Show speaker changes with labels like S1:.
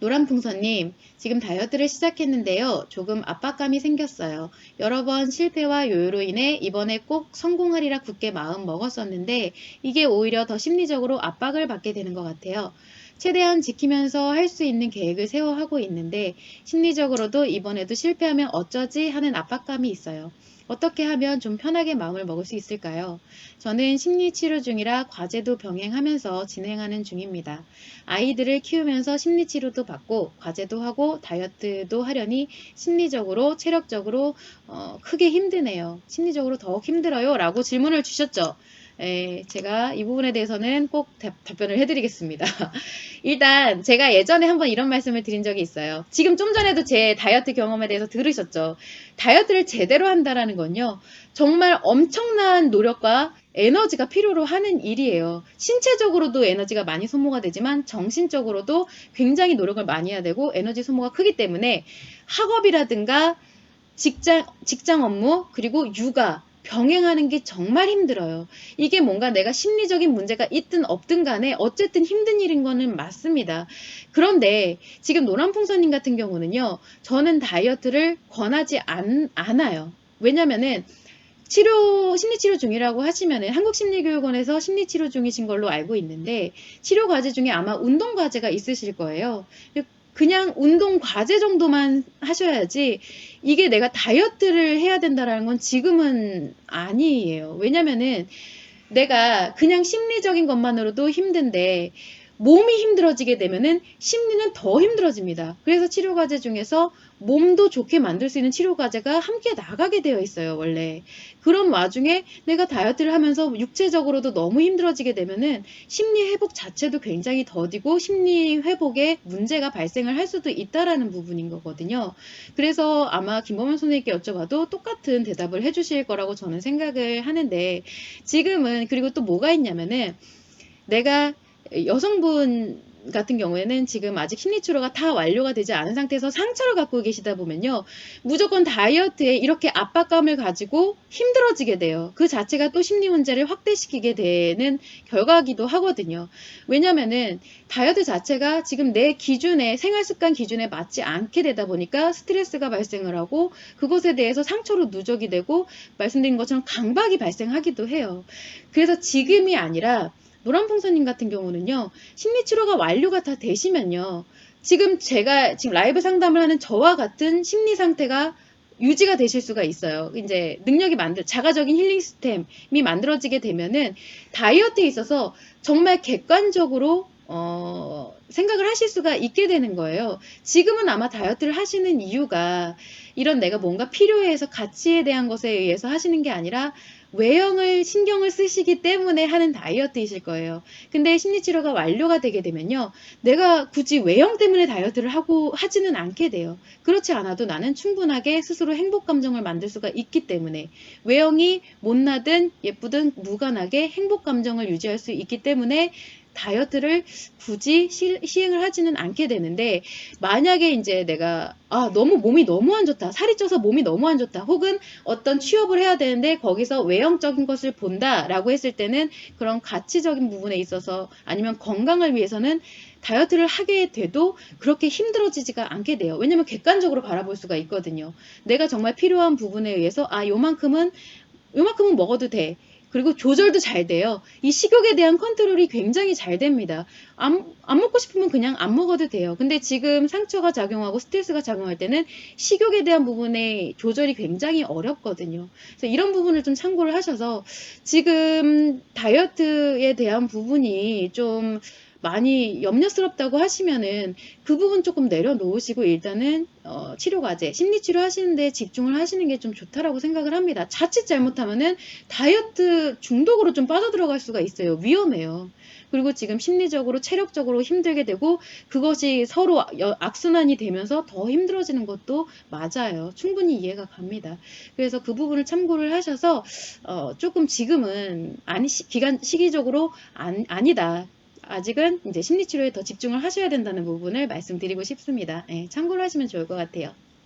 S1: 노란풍선님, 지금 다이어트를 시작했는데요. 조금 압박감이 생겼어요. 여러 번 실패와 요요로 인해 이번에 꼭 성공하리라 굳게 마음 먹었었는데 이게 오히려 더 심리적으로 압박을 받게 되는 것 같아요. 최대한 지키면서 할 수 있는 계획을 세워 하고 있는데 심리적으로도 이번에도 실패하면 어쩌지 하는 압박감이 있어요. 어떻게 하면 좀 편하게 마음을 먹을 수 있을까요? 저는 심리치료 중이라 과제도 병행하면서 진행하는 중입니다. 아이들을 키우면서 심리치료도 받고 과제도 하고 다이어트도 하려니 심리적으로 체력적으로 크게 힘드네요. 심리적으로 더욱 힘들어요 라고 질문을 주셨죠. 제가 이 부분에 대해서는 꼭 답변을 해드리겠습니다. 일단 제가 예전에 한번 이런 말씀을 드린 적이 있어요. 지금 좀 전에도 제 다이어트 경험에 대해서 들으셨죠. 다이어트를 제대로 한다라는 건요. 정말 엄청난 노력과 에너지가 필요로 하는 일이에요. 신체적으로도 에너지가 많이 소모가 되지만 정신적으로도 굉장히 노력을 많이 해야 되고 에너지 소모가 크기 때문에 학업이라든가 직장 업무, 그리고 육아, 병행하는 게 정말 힘들어요. 이게 뭔가 내가 심리적인 문제가 있든 없든 간에 어쨌든 힘든 일인 거는 맞습니다. 그런데 지금 노란풍선님 같은 경우는요, 저는 다이어트를 권하지 않아요. 왜냐면은 심리치료 중이라고 하시면은 한국심리교육원에서 심리치료 중이신 걸로 알고 있는데 치료 과제 중에 아마 운동 과제가 있으실 거예요. 그냥 운동 과제 정도만 하셔야지 이게 내가 다이어트를 해야 된다라는 건 지금은 아니에요. 왜냐면은 내가 그냥 심리적인 것만으로도 힘든데 몸이 힘들어지게 되면은 심리는 더 힘들어집니다. 그래서 치료 과제 중에서 몸도 좋게 만들 수 있는 치료 과제가 함께 나가게 되어 있어요, 원래. 그런 와중에 내가 다이어트를 하면서 육체적으로도 너무 힘들어지게 되면은 심리 회복 자체도 굉장히 더디고 심리 회복에 문제가 발생을 할 수도 있다라는 부분인 거거든요. 그래서 아마 김범현 선생님께 여쭤봐도 똑같은 대답을 해주실 거라고 저는 생각을 하는데 지금은 그리고 또 뭐가 있냐면은 내가 여성분 같은 경우에는 지금 아직 심리치료가 다 완료가 되지 않은 상태에서 상처를 갖고 계시다 보면요. 무조건 다이어트에 이렇게 압박감을 가지고 힘들어지게 돼요. 그 자체가 또 심리 문제를 확대시키게 되는 결과이기도 하거든요. 왜냐면은 다이어트 자체가 지금 내 기준에 생활습관 기준에 맞지 않게 되다 보니까 스트레스가 발생을 하고 그것에 대해서 상처로 누적이 되고 말씀드린 것처럼 강박이 발생하기도 해요. 그래서 지금이 아니라 노란풍선님 같은 경우는요, 심리치료가 완료가 다 되시면요, 제가 지금 라이브 상담을 하는 저와 같은 심리 상태가 유지가 되실 수가 있어요. 이제 자가적인 힐링 시스템이 만들어지게 되면은 다이어트에 있어서 정말 객관적으로 생각을 하실 수가 있게 되는 거예요. 지금은 아마 다이어트를 하시는 이유가 이런 내가 뭔가 필요해서 가치에 대한 것에 의해서 하시는 게 아니라 외형을 신경을 쓰시기 때문에 하는 다이어트이실 거예요. 근데 심리치료가 완료가 되게 되면요. 내가 굳이 외형 때문에 다이어트를 하지는 않게 돼요. 그렇지 않아도 나는 충분하게 스스로 행복 감정을 만들 수가 있기 때문에 외형이 못나든 예쁘든 무관하게 행복 감정을 유지할 수 있기 때문에 다이어트를 굳이 시행을 하지는 않게 되는데 만약에 이제 내가 너무 몸이 너무 안 좋다. 살이 쪄서 몸이 너무 안 좋다. 혹은 어떤 취업을 해야 되는데 거기서 외형적인 것을 본다라고 했을 때는 그런 가치적인 부분에 있어서 아니면 건강을 위해서는 다이어트를 하게 돼도 그렇게 힘들어지지가 않게 돼요. 왜냐면 객관적으로 바라볼 수가 있거든요. 내가 정말 필요한 부분에 의해서 요만큼은 먹어도 돼. 그리고 조절도 잘 돼요. 이 식욕에 대한 컨트롤이 굉장히 잘 됩니다. 안 먹고 싶으면 그냥 안 먹어도 돼요. 근데 지금 상처가 작용하고 스트레스가 작용할 때는 식욕에 대한 부분의 조절이 굉장히 어렵거든요. 그래서 이런 부분을 좀 참고를 하셔서 지금 다이어트에 대한 부분이 좀 많이 염려스럽다고 하시면은 그 부분 조금 내려놓으시고 일단은 치료 과제, 심리치료 하시는데 집중을 하시는 게 좀 좋다라고 생각을 합니다. 자칫 잘못하면은 다이어트 중독으로 좀 빠져들어갈 수가 있어요. 위험해요. 그리고 지금 심리적으로, 체력적으로 힘들게 되고 그것이 서로 악순환이 되면서 더 힘들어지는 것도 맞아요. 충분히 이해가 갑니다. 그래서 그 부분을 참고를 하셔서 조금 지금은 시기적으로 아니다. 아직은 이제 심리치료에 더 집중을 하셔야 된다는 부분을 말씀드리고 싶습니다. 참고를 하시면 좋을 것 같아요.